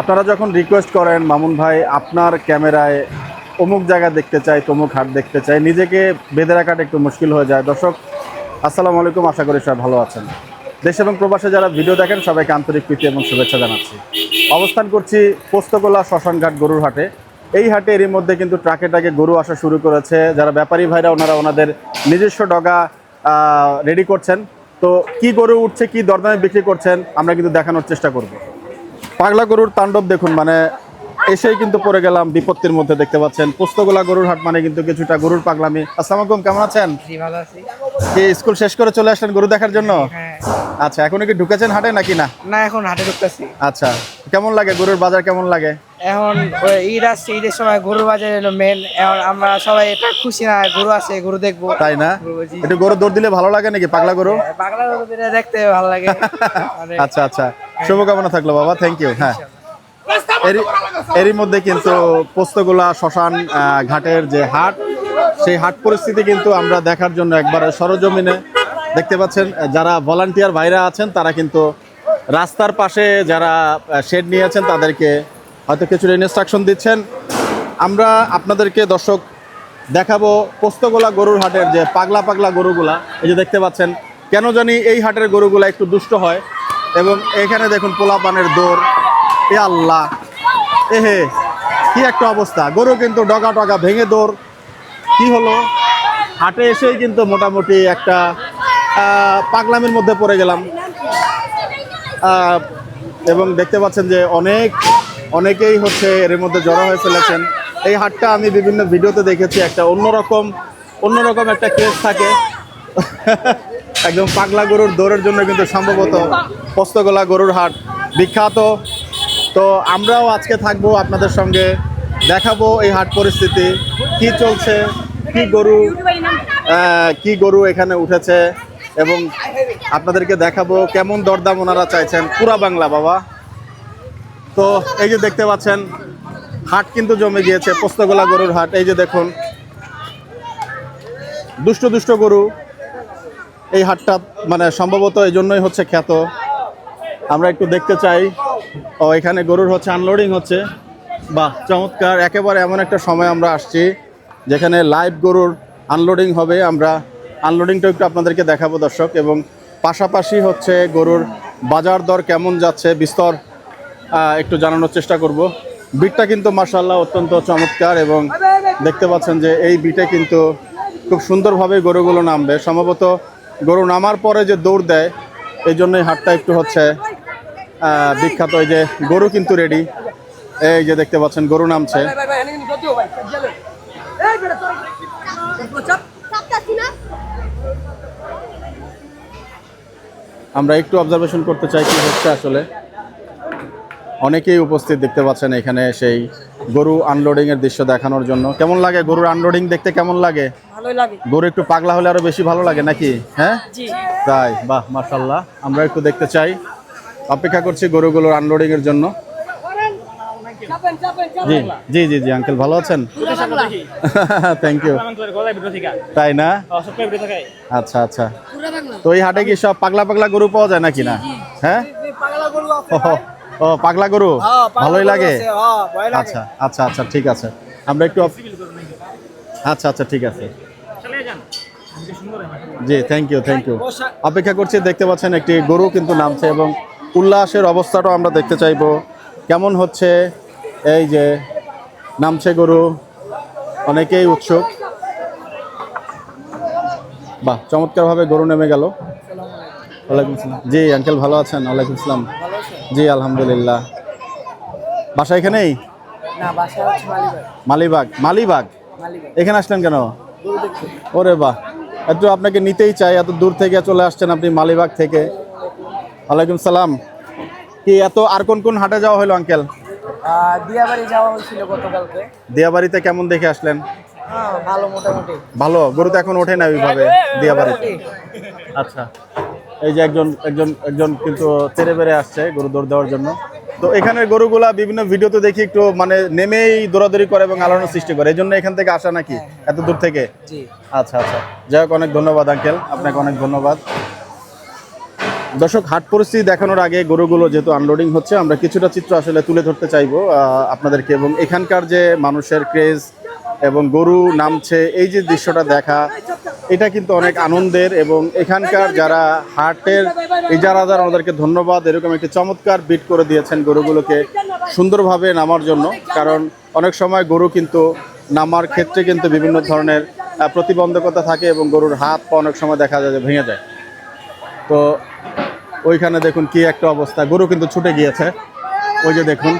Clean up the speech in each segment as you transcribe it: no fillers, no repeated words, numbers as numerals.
আপনারা যখন রিকোয়েস্ট করেন মামুন ভাই আপনার ক্যামেরায় অমুক জায়গা দেখতে চাই তমুক হাট দেখতে চাই, নিজেকে বেঁধে রাখাটা একটু মুশকিল হয়ে যায়। দর্শক আসসালামু আলাইকুম, আশা করি সবাই ভালো আছেন। দেশ এবং প্রবাসে যারা ভিডিও দেখেন সবাইকে আন্তরিক প্রীতি এবং শুভেচ্ছা জানাচ্ছি। অবস্থান করছি পোস্তগোলা শ্মশানঘাট গরুর হাটে। এই হাটে এরই মধ্যে কিন্তু ট্রাকে ট্রাকে গরু আসা শুরু করেছে। যারা ব্যাপারী ভাইরা ওনারা ওনাদের নিজস্ব ডগা রেডি করছেন। তো কি গরু উঠছে, কি দরদামে বিক্রি করছেন আমরা কিন্তু দেখানোর চেষ্টা করব। পাগলা গরুর তাণ্ডব দেখুন, মানে এসেই কিন্তু পড়ে গেলাম বিপত্তির মধ্যে। দেখতে পাচ্ছেন পোস্তগোলা গরুর হাট মানে কিন্তু কিছুটা গরুর পাগলামি। আসসালামু আলাইকুম, কেমন আছেন? জি ভালো আছি। কি স্কুল শেষ করে চলে আসলেন গরু দেখার জন্য? হ্যাঁ। আচ্ছা, এখনো কি ঢুকেছেন হাটে নাকি না? না এখন হাটে ঢুকতেছি। আচ্ছা, কেমন লাগে গরুর বাজার, কেমন লাগে? এখন ওই ঈদ আসছে, ঈদের সময় গরু বাজার এলো মেন। এখন আমরা সবাই এটা খুশি না, গরু আছে গরু দেখবো। তাই না? জি। একটু গরু দৌড় দিলে ভালো লাগে নাকি পাগলা গরু? পাগলা গরু দিলে দেখতে ভালো লাগে। আচ্ছা আচ্ছা, শুভকামনা থাকলো বাবা, থ্যাংক ইউ। হ্যাঁ, এরই মধ্যে কিন্তু পোস্তগোলা শ্মশান ঘাটের যে হাট, সেই হাট পরিস্থিতি কিন্তু আমরা দেখার জন্য একবারে সরজমিনে দেখতে পাচ্ছেন। যারা ভলান্টিয়ার ভাইরা আছেন তারা কিন্তু রাস্তার পাশে যারা শেড নিয়েছেন তাদেরকে হয়তো কিছু ইনস্ট্রাকশন দিচ্ছেন। আমরা আপনাদেরকে দর্শক দেখাবো পোস্তগোলা গরুর হাটের যে পাগলা পাগলা গরুগুলা। এই যে দেখতে পাচ্ছেন, কেন জানি এই হাটের গরুগুলা একটু দুষ্ট হয়। এবং এখানে দেখুন পোলাপানের দৌড়, এ আল্লাহ, এহে কি একটা অবস্থা। গরু কিন্তু ডগা টগা ভেঙে দৌড়। কি হলো, হাটে এসেই কিন্তু মোটামুটি একটা পাগলামির মধ্যে পড়ে গেলাম। এবং দেখতে পাচ্ছেন যে অনেকেই হচ্ছে এর মধ্যে জড়ো হয়ে ফেলেছেন। এই হাটটা আমি বিভিন্ন ভিডিওতে দেখেছি, একটা অন্যরকম একটা ক্রেজ থাকে। একদম পাগলা গরুর দৌড়ের জন্য কিন্তু সম্ভবত পোস্তগোলা গরুর হাট বিখ্যাত। তো আমরাও আজকে থাকবো আপনাদের সঙ্গে, দেখাবো এই হাট পরিস্থিতি কি চলছে, কি গরু এখানে উঠেছে এবং আপনাদেরকে দেখাবো কেমন দরদাম ওনারা চাইছেন। পুরা বাংলা বাবা। তো এই যে দেখতে পাচ্ছেন হাট কিন্তু জমে গিয়েছে, পোস্তগোলা গরুর হাট। এই যে দেখুন দুষ্ট গরু। এই হাটটা মানে সম্ভবত এই জন্যই হচ্ছে খ্যাত। আমরা একটু দেখতে চাই। ও এখানে গরুর হচ্ছে আনলোডিং হচ্ছে। বাহ, চমৎকার। একেবারে এমন একটা সময় আমরা আসছি যেখানে লাইভ গরুর আনলোডিং হবে। আমরা আনলোডিংটা একটু আপনাদেরকে দেখাবো দর্শক, এবং পাশাপাশি হচ্ছে গরুর বাজার দর কেমন যাচ্ছে বিস্তর একটু জানানোর চেষ্টা করব। বিটটা কিন্তু মাশাআল্লাহ অত্যন্ত চমৎকার, এবং দেখতে পাচ্ছেন যে এই বিটে কিন্তু খুব সুন্দরভাবে গরুগুলো নামবে। সম্ভবত গরু নামার পরে যে দৌড় দেয়, এই জন্যই হাটটা একটু হচ্ছে বিখ্যাত। এই যে গরু কিন্তু রেডি, এই যে দেখতে পাচ্ছেন গরু নামছে। আমরা একটু অবজারভেশন করতে চাই কি হচ্ছে আসলে। অনেকেই উপস্থিত দেখতে পাচ্ছেন এখানে সেই গরু আনলোডিং এর দৃশ্য দেখানোর জন্য। কেমন লাগে গরুর আনলোডিং দেখতে, কেমন লাগে? ভালোই লাগে। গরু একটু পাগলা হলে আরো বেশি ভালো লাগে নাকি? হ্যাঁ তাই, বাহ মাশাআল্লাহ। আমরা একটু দেখতে চাই, অপেক্ষা করছি গরুগুলোর আনলোডিং এর জন্য। জি জি জি জি আঙ্কেল, ভালো আছেন? Thank you. তাই না? আচ্ছা আচ্ছা। তো এই হাটে কি সব পাগলা পাগলা গরু পাওয়া যায় নাকি না? হ্যাঁ, ও পাগলা গরু ভালোই লাগে। আচ্ছা আচ্ছা আচ্ছা, ঠিক আছে। আমরা একটু আচ্ছা আচ্ছা, ঠিক আছে। জি থ্যাংক ইউ অপেক্ষা করছি। দেখতে পাচ্ছেন একটি গরু কিন্তু নামছে, এবং উল্লাসের অবস্থাটাও আমরা দেখতে চাইবো কেমন হচ্ছে। এই যে নামছে গরু, অনেকেই উৎসুক। বাহ, চমৎকারভাবে গরু নেমে গেল। ওয়ালাইকুম আসসালাম। জি আঙ্কেল, ভালো আছেন? ওয়ালাইকুম আসসালাম। জি আলহামদুলিল্লাহ। বাসা এখানেই? না, বাসা হচ্ছে মালিবাগ। মালিবাগ এখানে আসলেন কেন? ওরে বাহ, একটু আপনাকে নিতেই চাই, এত দূর থেকে চলে আসছেন আপনি মালিবাগ থেকে। ওয়ালাইকুম সালাম। কি এত আর কোন হাটে যাওয়া হলো আঙ্কেল? দিয়াবাড়ি যাওয়া হয়েছিল গতকালকে। দিয়াবাড়িতে কেমন দেখে আসলেন? ভালো, মোটামুটি ভালো। গরু তো এখন ওঠে না ওইভাবে দিয়াবাড়িতে। আচ্ছা, এই যে একজন কিন্তু তেরে বেড়ে আসছে গরু দৌড় দেওয়ার জন্য। তো এখানের গরুগুলা বিভিন্ন ভিডিওতে দেখি একটু মানে নেমেই দৌড়াদৌড়ি করে এবং আলোড়ন সৃষ্টি করে, এই জন্য এখান থেকে আসা নাকি এত দূর থেকে? আচ্ছা আচ্ছা, যাই হোক, অনেক ধন্যবাদ আঙ্কেল, আপনাকে অনেক ধন্যবাদ। দর্শক, হাট পরিস্থিতি দেখানোর আগে গরুগুলো যেহেতু আনলোডিং হচ্ছে, আমরা কিছুটা চিত্র আসলে তুলে ধরতে চাইবো আপনাদেরকে, এবং এখানকার যে মানুষের ক্রেজ এবং গরু নামছে এই যে দৃশ্যটা দেখা, এটা কিন্তু অনেক আনন্দের। এবং এখানকার যারা হাটের ইজারাদার, ওনাদেরকে ধন্যবাদ, এরকম একটি চমৎকার বিট করে দিয়েছেন গরুগুলোকে সুন্দরভাবে নামার জন্য। কারণ অনেক সময় গরু কিন্তু নামার ক্ষেত্রে কিন্তু বিভিন্ন ধরনের প্রতিবন্ধকতা থাকে এবং গরুর হাত পা অনেক সময় দেখা যায় যে ভেঙে যায়। তো ওইখানে দেখুন কি একটা অবস্থা, গরু কিন্তু ছুটে গিয়েছে। ওই যে দেখুন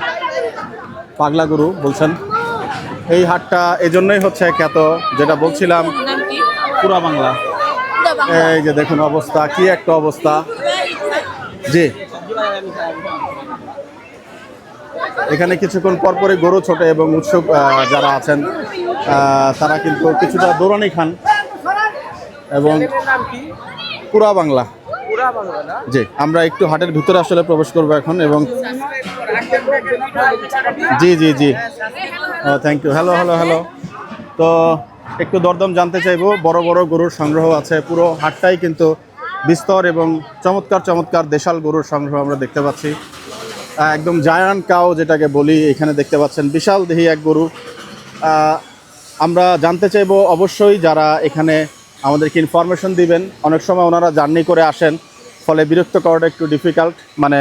পাগলা গরু বলছেন। এই হাটটা এই জন্যই হচ্ছে খ্যাত, যেটা বলছিলাম, পুরা বাংলা। এই যে দেখুন অবস্থা, কি একটা অবস্থা। জি, এখানে কিছুক্ষণ পরপরই গরু ছোটে এবং উৎসুক যারা আছেন তারা কিন্তু কিছুটা দৌড়ানি খান। এবং পুরা বাংলা, জি, আমরা একটু হাটের ভিতরে আসলে প্রবেশ করবো এখন। এবং জি জি জি, thank you. Hello hello hello. তো একটু দরদাম জানতে চাইবো। বড় বড় গরুর সংগ্রহ আছে, পুরো হাটটাই কিন্তু বিস্তর এবং চমৎকার চমৎকার দেশাল গরুর সংগ্রহ আমরা দেখতে পাচ্ছি। একদম জায়ান্ট কাও যেটাকে বলি, এখানে দেখতে পাচ্ছেন বিশাল দেহি এক গরু। আমরা জানতে চাইবো অবশ্যই যারা এখানে আমাদেরকে ইনফরমেশন দিবেন। অনেক সময় ওনারা জার্নি করে আসেন, ফলে বিরক্ত করাটা একটু ডিফিকাল্ট, মানে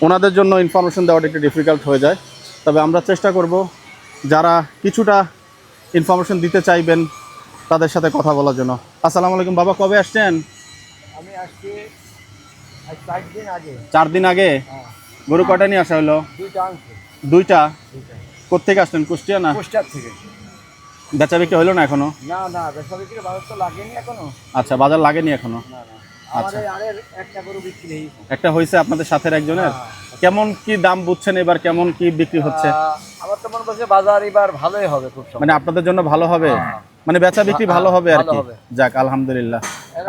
ওনাদের জন্য ইনফরমেশন দেওয়াটা একটু ডিফিকাল্ট হয়ে যায়। তবে আমরা চেষ্টা করব যারা কিছুটা ইনফরমেশন দিতে চাইবেন তাদের সাথে কথা বলার জন্য। আসসালামু আলাইকুম বাবা, কবে আসছেন? আমি আসছি 4 দিন আগে। 4 দিন আগে? গরু কটা নিয়ে আসা হলো? দুইটা। কোত্থেকে আসলেন? কুষ্টিয়া না? কুষ্টিয়া থেকে। বেচা বিক্রি হলো না এখনো? না না, বেচা বিক্রি বাজার তো লাগেনি এখনো। আচ্ছা, বাজার লাগেনি এখনো? না না, আচ্ছা, আমাদের একটা গরু বিক্রি হয়েছে। একটা হয়েছে আপনাদের সাথের একজনের? কেমন কি দাম বুঝছেন এবার, কেমন কি বিক্রি হচ্ছে? আমার তো মনে করছে বাজার এবার ভালোই হবে, খুব মানে আপনাদের জন্য ভালো হবে, মানে বেচা বিক্রি ভালো হবে আর কি। ভালো হবে। যাক, আলহামদুলিল্লাহ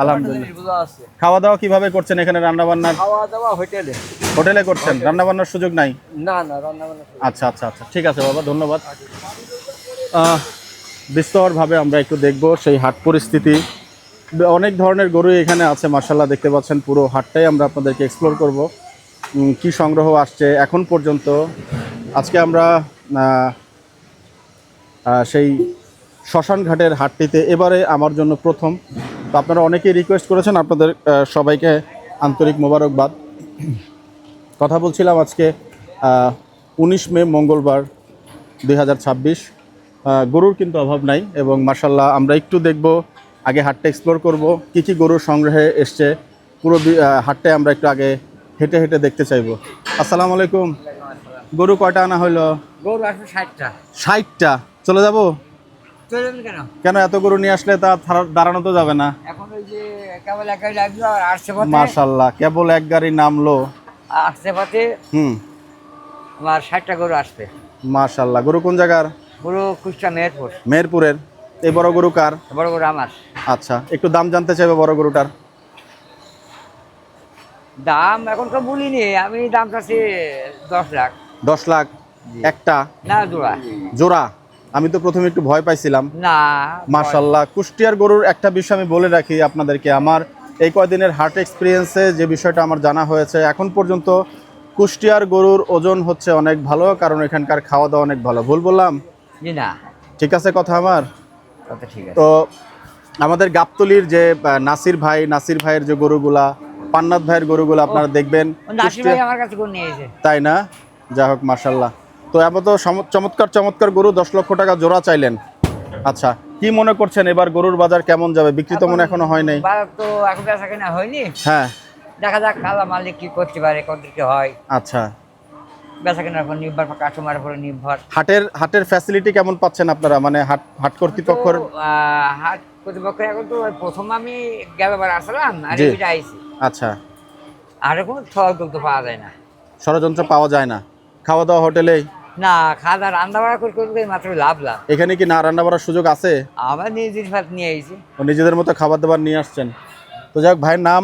আলহামদুলিল্লাহ। বুঝা আছে। খাওয়া দাওয়া কিভাবে করছেন এখানে? রান্না বান্নার খাওয়া দাওয়া হোটেলে। হোটেলে করছেন? রান্না বান্নার সুযোগ নাই? না না, রান্না বান্না। আচ্ছা আচ্ছা আচ্ছা, ঠিক আছে বাবা, ধন্যবাদ। বিস্তরভাবে আমরা একটু দেখব সেই হাট পরিস্থিতি। অনেক ধরনের গরু এখানে আছে মাশাআল্লাহ, দেখতে পাচ্ছেন। পুরো হাটটাই আমরা আপনাদেরকে এক্সপ্লোর করব, কি সংগ্রহ আসছে এখন পর্যন্ত। আজকে আমরা সেই শ্মশান ঘাটের হাটটিতে এবারে আমার জন্য প্রথম। তো আপনারা অনেকেই রিকোয়েস্ট করেছেন, আপনাদের সবাইকে আন্তরিক মোবারকবাদ। কথা বলছিলাম আজকে 19 মে মঙ্গলবার 2026। গরুর কিন্তু অভাব নাই এবং মাশাআল্লাহ আমরা একটু দেখব, আগে হাটটা এক্সপ্লোর করব, কি কি গরুর সংগ্রহে এসছে। পুরো হাটটায় আমরা একটু আগে হেঁটে হেঁটে দেখতে চাইবো। আসসালামু আলাইকুম। গরু কয়টা আনা হলো? গরু আসবে 60টা। 60টা? চলে যাব? চলবেন কেন? কেন, এত গরু নিয়ে আসলে তা দাঁড়ানো তো যাবে না। এখন ওই যে কেবল এক গাড়ি লাগলো আর আসছে পথে। মাশাআল্লাহ, কেবল এক গাড়ি নামলো। আসছে পথে আমার 60টা গরু আসবে। মাশাআল্লাহ। গরু কোন জায়গার? গরু কুষ্টিয়া মেহেরপুর। মেহেরপুরের। এই বড় গরু কার? বড় গরু আমার। আচ্ছা, একটু দাম জানতে চাইবো বড় গরুটার। দাম এখন তো বলিনি, আমি দাম চাচ্ছি 10 লাখ। 10 লাখ? একটা না, জোড়া। জোড়া? আমি তো প্রথমে একটু ভয় পাইছিলাম। না, মাশাআল্লাহ। কুষ্টিয়ার গরুর একটা বিষয় আমি বলে রাখি আপনাদেরকে, আমার এই কয়দিনের হার্ট এক্সপিরিয়েন্সে যে বিষয়টা আমার জানা হয়েছে, এখন পর্যন্ত কুষ্টিয়ার গরুর ওজন হচ্ছে অনেক ভালো, কারণ এখানকার খাওয়া দাওয়া অনেক ভালো। ভুল বললাম? জি না, ঠিক আছে কথা আমার? কথা ঠিক আছে। তো আমাদের গাবতলির যে নাসির ভাইয়ের যে গরুগুলা, পান্নাত ভাইয়ের গরুগুলো আপনারা দেখবেন। নাসির ভাই আমার কাছে গরু নিয়েছে। তাই না? যাই হোক, মাশাআল্লাহ। তো এমন তো চমৎকার চমৎকার গরু, 10 লক্ষ টাকা জোড়া চাইলেন। আচ্ছা, কি মনে করছেন এবার গরুর বাজার কেমন যাবে? বিক্রি তো মনে এখনো হয় নাই। বাজার তো এখন বেচা কেনা হয়নি। হ্যাঁ, দেখা যাক কালা মালিক কি করতে পারে, কত কি হয়। আচ্ছা। বেচা কেনার উপর নির্ভর, কাস্টমারের উপর নির্ভর। হাটের ফ্যাসিলিটি কেমন পাচ্ছেন আপনারা, মানে হাট কর্তৃপক্ষের? হাট কর্তৃপক্ষ এখন তো প্রথম আমি গ্যাবার আসলাম আর জি। এটা আইছি। আচ্ছা, আর কোনো ঠক তো পাওয়া যায় না, ষড়যন্ত্র পাওয়া যায় না। খাওয়া দাওয়া হোটেলেই? না, খাওয়া দাওয়া রান্না বাড়া করতে মাত্র লাভ। এখানে কি না রান্না বাড়ার সুযোগ আছে? আমার নিজের ভাত নিয়ে আইছি। ও নিজেদের মতো খাবার দাবার নিয়ে আসছেন। তো যাক, ভাইয়ের নাম?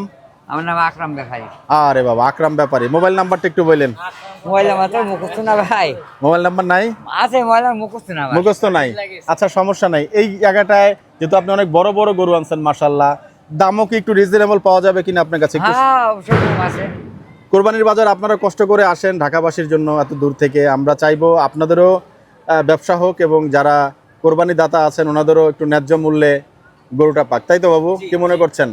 আমার নাম আকরাম ব্যাপারী। আরে বাবা, আকরাম ব্যাপারী। মোবাইল নাম্বারটা একটু বললেন। মোবাইল নাম্বার তো মুখস্থ না ভাই। মোবাইল নাম্বার নাই? আছে, মোবাইল নাম্বার মুখস্থ না ভাই। মুখস্থ নাই? আচ্ছা, সমস্যা নাই। এই জায়গাটায় যেহেতু আপনি অনেক বড় বড় গরু আনছেন মাশাআল্লাহ, দামও কি একটু রিজনেবল পাওয়া যাবে কিনা আপনার কাছে একটু? হ্যাঁ অবশ্যই কম আছে। কোরবানির বাজার আপনারা কষ্ট করে আসেন ঢাকাবাসীর জন্য এত দূর থেকে, আমরা চাইবো আপনাদেরও ব্যবসা হোক এবং যারা কোরবানি দাতা আছেন ওনাদেরও একটু ন্যায্য মূল্যে গরুটা পাক, তাই তো বাবু? কি মনে করছেন?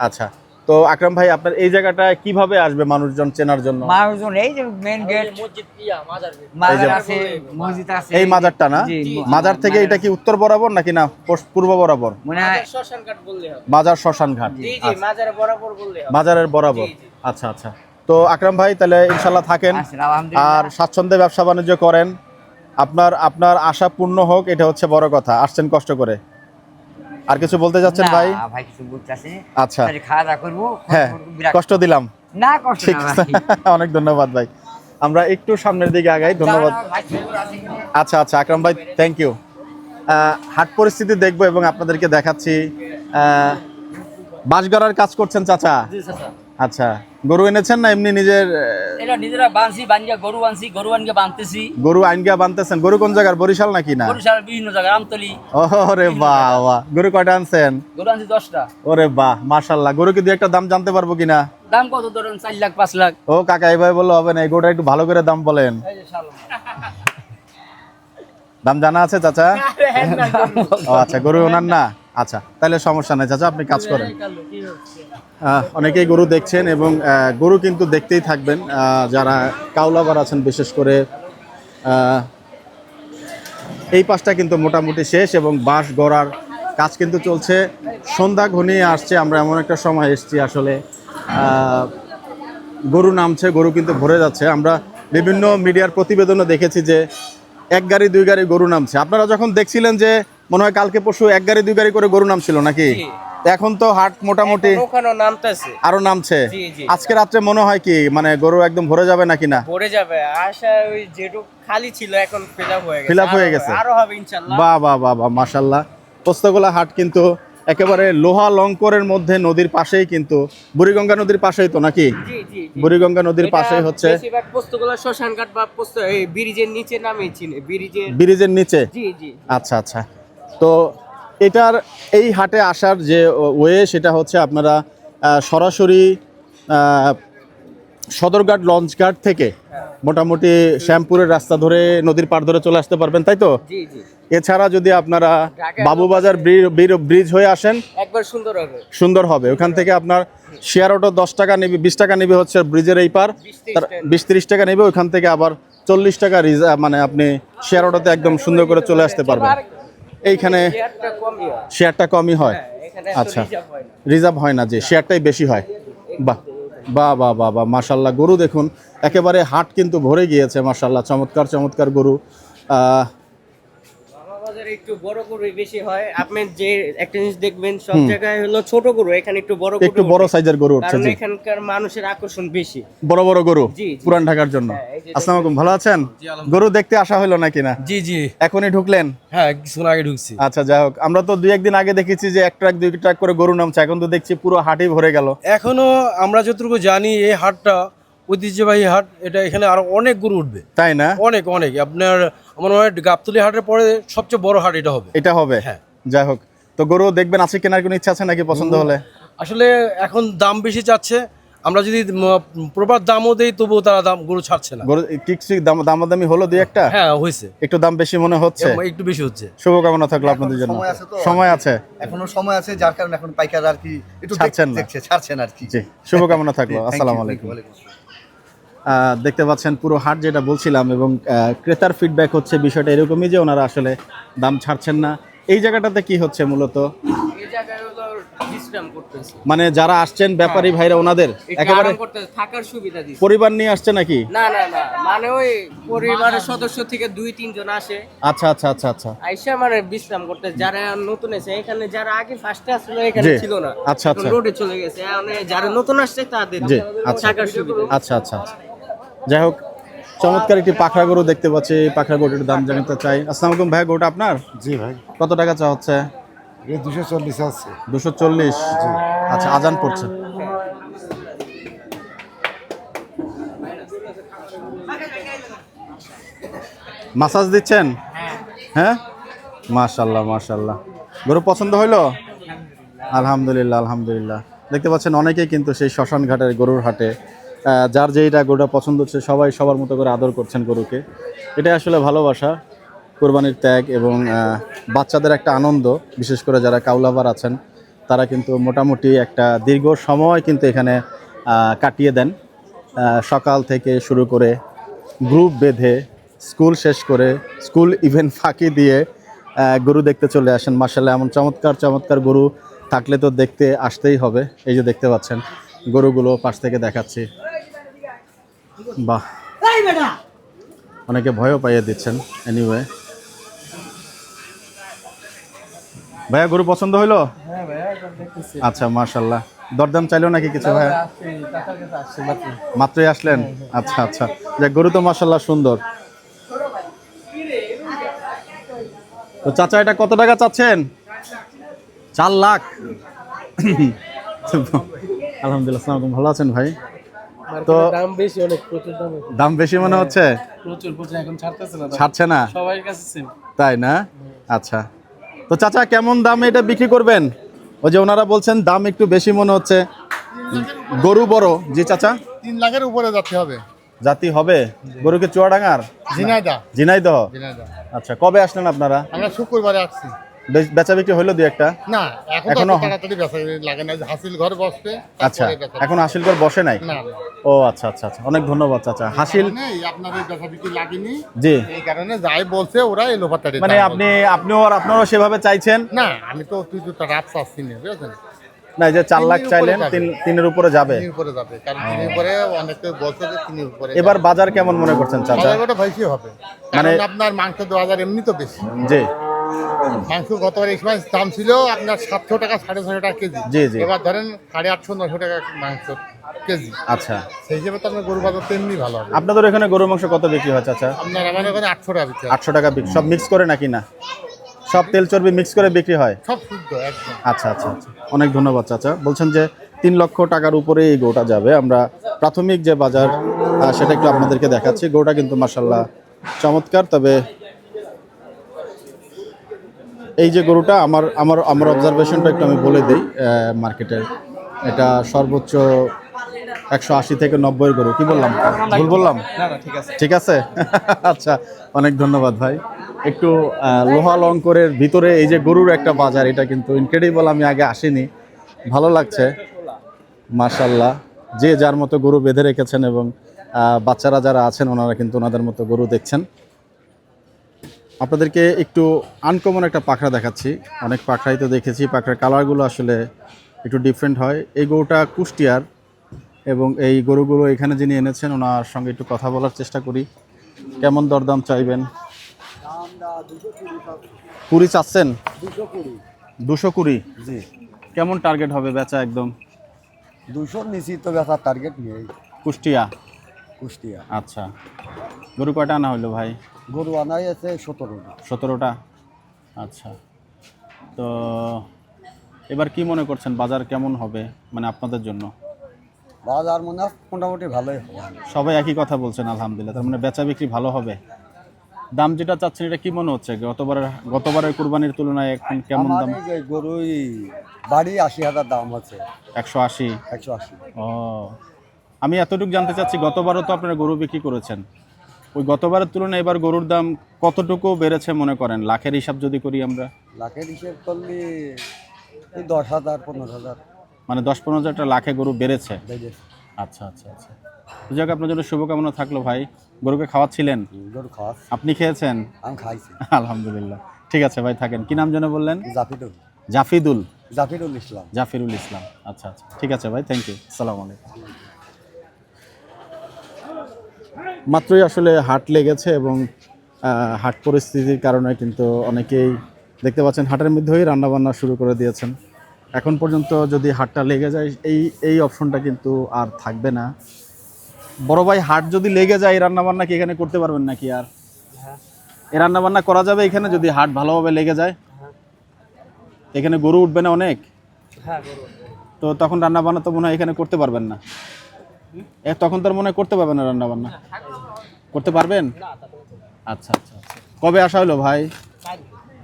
আচ্ছা, তো আকরাম ভাই আপনার এই জায়গাটায় কিভাবে আসবে মানুষজন চেনার জন্য? মানুষজন এই যে মেন গেট মাজার আছে, মসজিদ আছে। এই মাজারটা না? জি, মাজার থেকে এটা কি উত্তর বরাবর নাকি না পূর্ব বরাবর? মনে হয় মাজার শ্মশান ঘাট, মাজারের বরাবর। আচ্ছা আচ্ছা, তো আকরাম ভাই তাহলে ইনশাল্লাহ থাকেন আছেন, আলহামদুলিল্লাহ। আর স্বাচ্ছন্দ্যে ব্যবসা বাণিজ্য করেন, আপনার আশা পূর্ণ হোক, এটা হচ্ছে বড় কথা। আসছেন কষ্ট করে। আর কিছু বলতে যাচ্ছেন ভাই? না, ভাই কিছু বলতেছে। আচ্ছা, খাওয়া দাওয়া করবো। হ্যাঁ, কষ্ট দিলাম। না কষ্ট ঠিক না আছে, ভাই। অনেক ধন্যবাদ ভাই। আমরা একটু সামনের দিকে আগাই, ধন্যবাদ। আচ্ছা আচ্ছা আকরাম ভাই, থ্যাংক ইউ। হাট পরিস্থিতি দেখবো এবং আপনাদেরকে দেখাচ্ছি। বাঁশগাড়ার কাজ করছেন চাচা? আচ্ছা, গরু এনেছেন না এমনি নিজের? এটা নিজেরা বানছি, বানিয়া গরু আনছি, গরু আনকে বানতেছি। গরু আইনগা বানতেছেন? গরু কোন জায়গার, বরিশাল নাকি না? বরিশাল বিভিন্ন জায়গায়, আমতলি। ওরে বাহ বাহ, গরু কয়টা আনছেন? গরু আনছি 10টা। ওরে বাহ, মাশাআল্লাহ। গরু কি দুই একটা দাম জানতে পারবো কিনা? দাম কত ধরেন? 4 লাখ 5 লাখ। ও কাকা, এইভাবে বললে হবে না, এই গরুটা একটু ভালো করে দাম বলেন। এই যে শালা। দাম জানা আছে চাচা? ও আচ্ছা, গরু ওনার না? আচ্ছা, তাহলে সমস্যা নাই চাচা, আপনি কাজ করেন। অনেকেই গরু দেখছেন এবং গরু কিন্তু দেখতেই থাকবেন। যারা কাউলাবার আছেন বিশেষ করে, এই পাশটা কিন্তু মোটামুটি শেষ এবং বাঁশ গড়ার কাজ কিন্তু চলছে। সন্ধ্যা ঘনিয়ে আসছে, আমরা এমন একটা সময় এসেছি আসলে গরু নামছে, গরু কিন্তু ভরে যাচ্ছে। আমরা বিভিন্ন মিডিয়ার প্রতিবেদনে দেখেছি যে এক গাড়ি দুই গাড়ি গরু নামছে। আপনারা যখন দেখছিলেন যে মনে হয় কালকে পরশু এক গাড়ি দুই গাড়ি করে গরু নামছিল নাকি? এখন তো হাট মোটামুটি আরো নামছে। আজকে রাত্রে মনে হয় কি মানে গরু একদম ভরে যাবে নাকি না? ভরে যাবে, আশা ওই যেটুকু খালি ছিল এখন ফিল আপ হয়ে গেছে। আরো হবে ইনশাআল্লাহ। বাহ বাহ বাহ বাহ, মাশাআল্লাহ। পোস্তগোলা হাট কিন্তু একেবারে লোহা লঙ্করের মধ্যে, নদীর পাশেই, কিন্তু বুড়িগঙ্গা নদীর পাশেই তো নাকি? জি জি। বুড়িগঙ্গা নদীর পাশেই হচ্ছে। বেশিরভাগ পোস্তগুলো শ্মশানঘাট বা পোস্ত এই ব্রিজের নিচে নামে চিনে, ব্রিজের নিচে। জি জি। আচ্ছা আচ্ছা, তো এটার এই হাটে আসার যে ওয়ে সেটা হচ্ছে আপনারা সরাসরি সদরঘাট লঞ্চঘাট থেকে মোটামুটি শ্যামপুরের রাস্তা ধরে নদীর পাড় ধরে চলে আসতে পারবেন, তাই তো? জি জি। এছাড়া যদি আপনারা বাবুবাজার ব্রিজ হয়ে আসেন একবার সুন্দর হবে। সুন্দর হবে। ওখান থেকে আপনার শেয়ার অটো 10 টাকা নেবে, 20 টাকা নেবে হচ্ছে ব্রিজের এই পার, 20-30 টাকা নেবে। ওখান থেকে আবার 40 টাকা মানে আপনি শেয়ার অটোতে একদম সুন্দর করে চলে আসতে পারবেন। এইখানে শেয়ারটা কমই হয়। আচ্ছা, রিজার্ভ হয় না, যে শেয়ারটাই বেশি হয়। বাহ বাহ বাহ বাহ বাহ, মাশাল্লাহ। গরু দেখুন, একেবারে হাট কিন্তু ভরে গিয়েছে, মাশাল্লাহ। চমৎকার চমৎকার গরু। বাজারে একটু বড় গরু বেশি হয়। আপনি যে একটা জিনিস দেখবেন সব জায়গায় হলো ছোট গরু, এখানে একটু বড় গরু, একটু বড় সাইজের গরু উঠছে। কারণ জি, এখানকার মানুষের আকর্ষণ বেশি বড় বড় গরু জি, জি। পুরান ঢাকার জন্য। আসসালামু আলাইকুম, ভালো আছেন? গরু দেখতে আসা হলো নাকি না? জি জি, এখনই ঢুকলেন? হ্যাঁ কিছুক্ষণ আগে ঢুকছি। আচ্ছা, যাই হোক, আমরা তো 2-1 দিন আগে দেখেছি যে এক ট্রাক 2 ট্রাক করে গরু নামছে, এখন তো দেখছি পুরো হাটই ভরে গেল। এখনো আমরা যতটুকু জানি এই হাটটা ঐতিহ্যবাহী হাট, এটা এখানে আরো অনেক গরু উঠবে, তাই না? অনেক অনেক। আপনার আমার মনে হয় গাবতলী হাটের পরে সবচেয়ে বড় হাট এটা হবে। এটা হবে, হ্যাঁ। যাই হোক, তো গরু দেখবেন, আছে কেনার কোনো ইচ্ছা আছে নাকি পছন্দ হলে? আসলে এখন দাম বেশি চাচ্ছে, আমরা যদি প্রপার দামও দেই তবুও তারা দাম গরু ছাড়ছে না। গরু কিছু দামাদামি হলো 2-1টা? হ্যাঁ হয়েছে, একটু দাম বেশি মনে হচ্ছে, একটু বেশি হচ্ছে। শুভকামনা থাকলো আপনাদের জন্য। সময় আছে তো, সময় আছে, এখনো সময় আছে, যার কারণে এখন পাইকার আর কি একটু ছাড়ছেন না। ছাড়ছেন আর কি। জি, শুভকামনা থাকলো। Thank you, আসসালামু thank you, আলাইকুম। ওয়ালাইকুম আসসালাম। দেখতে পাচ্ছেন পুরো হাট, যেটা বলছিলাম, এবং ক্রেতার ফিডব্যাক হচ্ছে বিষয়টা এরকমই যে ওনারা আসলে দাম ছাড়ছেন না। এই জায়গাটাতে কি হচ্ছে মূলত, এই জায়গায় হলো বিশ্রাম করতেছে, মানে যারা আসছেন ব্যাপারী ভাইরা ওনাদের একেবারে আরাম করতেছে, থাকার সুবিধা দিচ্ছে। পরিবার নিয়ে আসছে নাকি? না না না, মানে ওই পরিবারের সদস্য থেকে 2-3 জন আসে, আচ্ছা আচ্ছা আচ্ছা আচ্ছা, আইসা মানে বিশ্রাম করতে। যারা নতুন এসে এখানে, যারা আগে ফার্স্টে আসলো এখানে জি। ছিল না, আচ্ছা, আচ্ছা। রোডে চলে গেছে। এখন যারা নতুন আসছে তাদের জি, আচ্ছা। থাকার সুবিধা। আচ্ছা আচ্ছা আচ্ছা, যাই হোক, চমৎকার একটি পাখরা গরু দেখতে পাচ্ছি। পাখরা গরুটির দাম জানতে চাই। আসসালামু আলাইকুম ভাই, গরুটা আপনার? জি ভাই, কত টাকা চা হচ্ছে? এটা 240 আছে। 240। আচ্ছা, আজান পড়ছে। মাসাজ দিচ্ছেন? হ্যাঁ, মাশাল্লাহ মাশাল্লাহ। গরু পছন্দ হইলো? আলহামদুলিল্লাহ আলহামদুলিল্লাহ। দেখতে পাচ্ছেন অনেকেই কিন্তু সেই শ্মশান ঘাটের গরুর হাটে যার যেইটা গরুটা পছন্দ হচ্ছে সবাই সবার মতো করে আদর করছেন গরুকে। এটাই আসলে ভালোবাসা, কোরবানির ত্যাগ এবং বাচ্চাদের একটা আনন্দ। বিশেষ করে যারা কাউলাবার আছেন তারা কিন্তু মোটামুটি একটা দীর্ঘ সময় কিন্তু এখানে কাটিয়ে দেন। সকাল থেকে শুরু করে গ্রুপ বেঁধে স্কুল শেষ করে স্কুল ইভেন্ট ফাঁকি দিয়ে গরু দেখতে চলে আসেন। মাশাআল্লাহ, এমন চমৎকার চমৎকার গরু থাকলে তো দেখতে আসতেই হবে। এই যে দেখতে পাচ্ছেন গরুগুলো পাশ থেকে দেখাচ্ছি, বাহ, অনেকে ভয়ও পাইয়ে দিচ্ছেন। এনিওয়ে, ভাইয়া গরু পছন্দ হইলো? আচ্ছা, মাশাআল্লাহ। দরদাম চাইলো নাকি কিছু ভাইয়া? মাত্রই আসলেন? আচ্ছা আচ্ছা, যাক, গরু তো মাশাআল্লাহ সুন্দর। তো চাচা এটা কত টাকা চাচ্ছেন? 4 লাখ। আলহামদুলিল্লাহ, আসসালামু আলাইকুম, ভালো আছেন ভাই? তো দাম বেশি, অনেক প্রচুর দাম, দাম বেশি মনে হচ্ছে? প্রচুর প্রচুর, এখন ছাড়তেছে না, ছাড়ছে না সবার কাছে সেম। তাই না? আচ্ছা, তো চাচা কেমন দামে এটা বিক্রি করবেন? ওই যে ওনারা বলছেন দাম একটু বেশি মনে হচ্ছে। গরু বড়, জি চাচা? 3 লাখের উপরে যাতে হবে। জাতি হবে? গরুকে চুয়াডাঙ্গার? ঝিনাইদহ। ঝিনাইদহ। আচ্ছা, কবে আসলেন আপনারা? আমরা শুক্রবারে আসছি। বেচা বিক্রি হইলো 2-1টা? না, এখন এখনো তো তাড়াতাড়ি বেচা লাগে না, হাসিল ঘর বসবে। আচ্ছা, এখন হাসিল করে বসে নাই? না, ও আচ্ছা আচ্ছা আচ্ছা, অনেক ধন্যবাদ চাচা। হাসিল নেই, আপনাদের বেচা বিক্রি লাগেনি, জি, এই কারণে যাই বলছে ওরা এই লোপাতাড়ি। মানে আপনারাও সেভাবে চাইছেন না, আমি তো তুই তো রাত চাচ্ছি না, বুঝেছেন? না, এই যে 4 লাখ চাইলেন, 3-এর উপরে যাবে। 3 উপরে যাবে, কারণ 3 উপরে অনেকে বলছে যে 3 উপরে। এবার বাজার কেমন মনে করছেন চাচা? বাজারটা বেশি হবে, কারণ আপনার মাংস 2000 এমনি তো বেশি। জি, মাংস গতবার এই সময় দাম ছিল আপনার 700 টাকা 650 টাকা কেজি। জি জি, এবার ধরেন 850-900 টাকা মাংস কেজি। আচ্ছা, সেই হিসেবে তো আপনার গরু বাজার তেমনি ভালো হবে। আপনাদের এখানে গরুর মাংস কত বিক্রি হয় চাচা? আপনার আমার এখানে 800 টাকা বিক্রি হয়। 800 টাকা বিক্রি, সব মিক্স করে নাকি? না, সব তেল চর্বি মিক্স করে বিক্রি হয়? সব শুদ্ধ একদম। আচ্ছা আচ্ছা আচ্ছা, অনেক ধন্যবাদ চাচা। বলছেন যে 3 লক্ষ টাকার উপরে এই গরুটা যাবে। আমরা প্রাথমিক যে বাজার সেটা একটু আপনাদেরকে দেখাচ্ছি। গরুটা কিন্তু মাশাআল্লাহ চমৎকার। তবে এই যে গরুটা আমার অবজারভেশনটা একটু আমি বলে দিই। মার্কেটের এটা সর্বোচ্চ 180 থেকে 90 গরু। কি বললাম, ভুল বললাম? ঠিক আছে। আচ্ছা, অনেক ধন্যবাদ ভাই। একটু লোহা লঙ্করের ভিতরে এই যে গরুর একটা বাজার, এটা কিন্তু ইনক্রেডিবল। আমি আগে আসিনি, ভালো লাগছে মাশাআল্লাহ। যে যার মতো গরু বেঁধে রেখেছেন এবং বাচ্চারা যারা আছেন ওনারা কিন্তু ওনাদের মতো গরু দেখছেন। আপনাদেরকে একটু আনকমন একটা পাখরা দেখাচ্ছি। অনেক পাখরাই তো দেখেছি, পাখরার কালারগুলো আসলে একটু ডিফারেন্ট হয়। এই গরুটা কুষ্টিয়ার এবং এই গরুগুলো এখানে যিনি এনেছেন ওনার সঙ্গে একটু কথা বলার চেষ্টা করি। কেমন দরদাম চাইবেন? 20 চাচ্ছেন? 220? জি, কেমন টার্গেট হবে বেচা? একদম 200 নিশ্চিত তো বেচার টার্গেট নেই। কুষ্টিয়া? কুষ্টিয়া। আচ্ছা, গরু কয়টা আনা হলো ভাই? গরু আনাই আছে 17টা। 17টা? আচ্ছা, তো এবার কি মনে করছেন বাজার কেমন হবে মানে আপনাদের জন্য? বাজার মনে হয় মোটামুটি ভালোই হবে। সবাই একই কথা বলছেন আলহামদুলিল্লাহ। তার মানে বেচা বিক্রি ভালো হবে। দাম যেটা চাচ্ছেন এটা কি মনে হচ্ছে গতবারের কুরবানির তুলনায় এখন কেমন দাম? আমার এই গরুই বাড়ি 80,000 দাম আছে। 180? 180। ও, আমি এতটুকু জানতে চাচ্ছি, গতবারও তো আপনারা গরু বিক্রি করেছেন, ওই গতবারের তুলনায় এবার গরুর দাম কতটুকু বেড়েছে মনে করেন? লাখের হিসাব যদি করি আমরা, লাখের হিসেব করলে এই 10,000 15,000 মানে 10-15 লাখে গরু বেড়েছে। বেজেছে। আচ্ছা আচ্ছা আচ্ছা, তো যাক, আপনার জন্য শুভকামনা থাকলো ভাই। গরুকে খাওয়াচ্ছিলেন? গরু খাওয়াস আপনি খেয়েছেন? আমি খাইছি। আলহামদুলিল্লাহ, ঠিক আছে ভাই, থাকেন। কি নাম যেন বললেন? জাফিদুল। জাফিদুল? জাফিরুল ইসলাম। জাফিরুল ইসলাম, আচ্ছা আচ্ছা, ঠিক আছে ভাই, থ্যাংক ইউ, আসসালামু আলাইকুম। মাত্রই আসলে হাট লেগেছে এবং হাট পরিস্থিতির কারণে কিন্তু অনেকেই দেখতে পাচ্ছেন হাটের মধ্যেই রান্নাবান্না শুরু করে দিয়েছেন। এখন পর্যন্ত যদি হাটটা লেগে যায় এই অপশনটা কিন্তু আর থাকবে না। বড় ভাই, হাট যদি লেগে যায় এই রান্নাবান্না কি এখানে করতে পারবেন নাকি? আর এই রান্নাবান্না করা যাবে এখানে যদি হাট ভালোভাবে লেগে যায়? এখানে গরু উঠবে না অনেক? তো তখন রান্নাবান্না তো মনে হয় এখানে করতে পারবেন না। তখন তার মনে হয় করতে পারবেন না রান্নাবান্না? করতে পারবেন? আচ্ছা আচ্ছা আচ্ছা, কবে আসা হলো ভাই?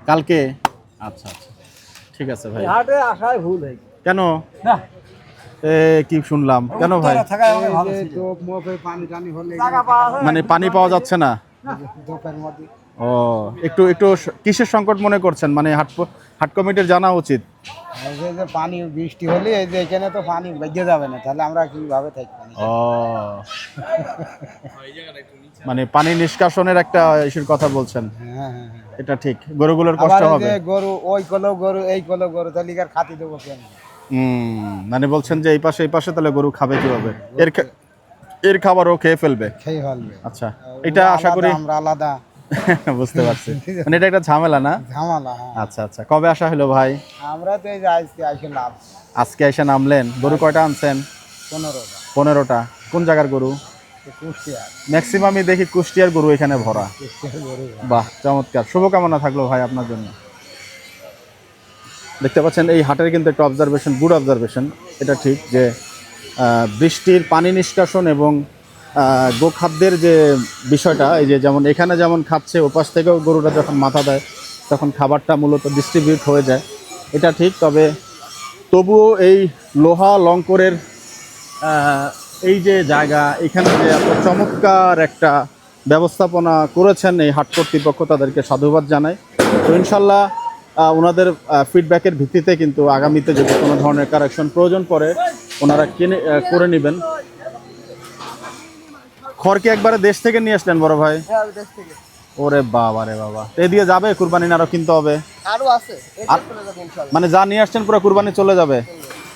কালকে? আচ্ছা আচ্ছা, ঠিক আছে ভাই। হাটে আসায় ভুল হয় কেন এ কি শুনলাম কেন ভাই? পানি টানি হলে মানে পানি পাওয়া যাচ্ছে না? দোকানের মধ্যে ও একটু একটু কিসের সংকট মনে করছেন? মানে হাট কমিটির জানা উচিত। এই যে পানি বৃষ্টি হলে এই যে এখানে তো পানি বেজে যাবে না, তাহলে আমরা কিভাবে থাকবো? ও মানে পানি নিষ্কাশনের একটা ইস্যুর কথা বলছেন। হ্যাঁ হ্যাঁ এটা ঠিক, গরুগুলোর কষ্ট হবে। গরু ওই কলো গরু এই কলো গরু, তাহলে আর খাতি দেবো কেন? মানে বলছেন যে এই পাশে তাহলে গরু খাবে কিভাবে? এর খাবারও খেয়ে ফেলবে। খেয়ে ফেলবে। আচ্ছা, এটা আশা করি আমরা আলাদা। বুঝতে পারছি, মানে এটা একটা ঝামেলা না? ঝামেলা, হ্যাঁ। আচ্ছা আচ্ছা, কবে আসা হলো ভাই? আমরা তো এই যে আজকে আসলাম। আজকে এসে নামলেন। গরু কয়টা আনছেন? 15টা। 15টা। কোন জায়গার গরু? কুষ্টিয়া। ম্যাক্সিমামই দেখি কুষ্টিয়ার গরু এখানে ভরা। বাহ, চমৎকার, শুভকামনা থাকলো ভাই আপনার জন্য। দেখতে পাচ্ছেন এই হাটের কিন্তু একটা অবজারভেশন, গুড অবজারভেশন। এটা ঠিক যে বৃষ্টির পানি নিষ্কাশন এবং গোখাদ্যের যে বিষয়টা, এই যে যেমন এখানে যেমন খাচ্ছে, ওপাশ থেকেও গরুটা যখন মাথা দেয় তখন খাবারটা মূলত ডিস্ট্রিবিউট হয়ে যায়, এটা ঠিক। তবে তবুও এই লোহা লঙ্করের এই যে জায়গা, এখানে যে এত চমৎকার একটা ব্যবস্থাপনা করেছেন এই হাট কর্তৃপক্ষ, তাদেরকে সাধুবাদ জানাই। তো ইনশাল্লাহ ওনাদের ফিডব্যাকের ভিত্তিতে কিন্তু আগামীতে যদি কোনো ধরনের কারেকশন প্রয়োজন পড়ে ওনারা করে নেবেন। খড় কি একবারে দেশ থেকে নিয়ে আসলেন বড় ভাই? ওরে বাবা রে বাবা, এ দিয়ে যাবে কুরবানি না আরো কিনতে হবে? আরো আছে, মানে যা নিয়ে আসছেন পুরো কুরবানি চলে যাবে?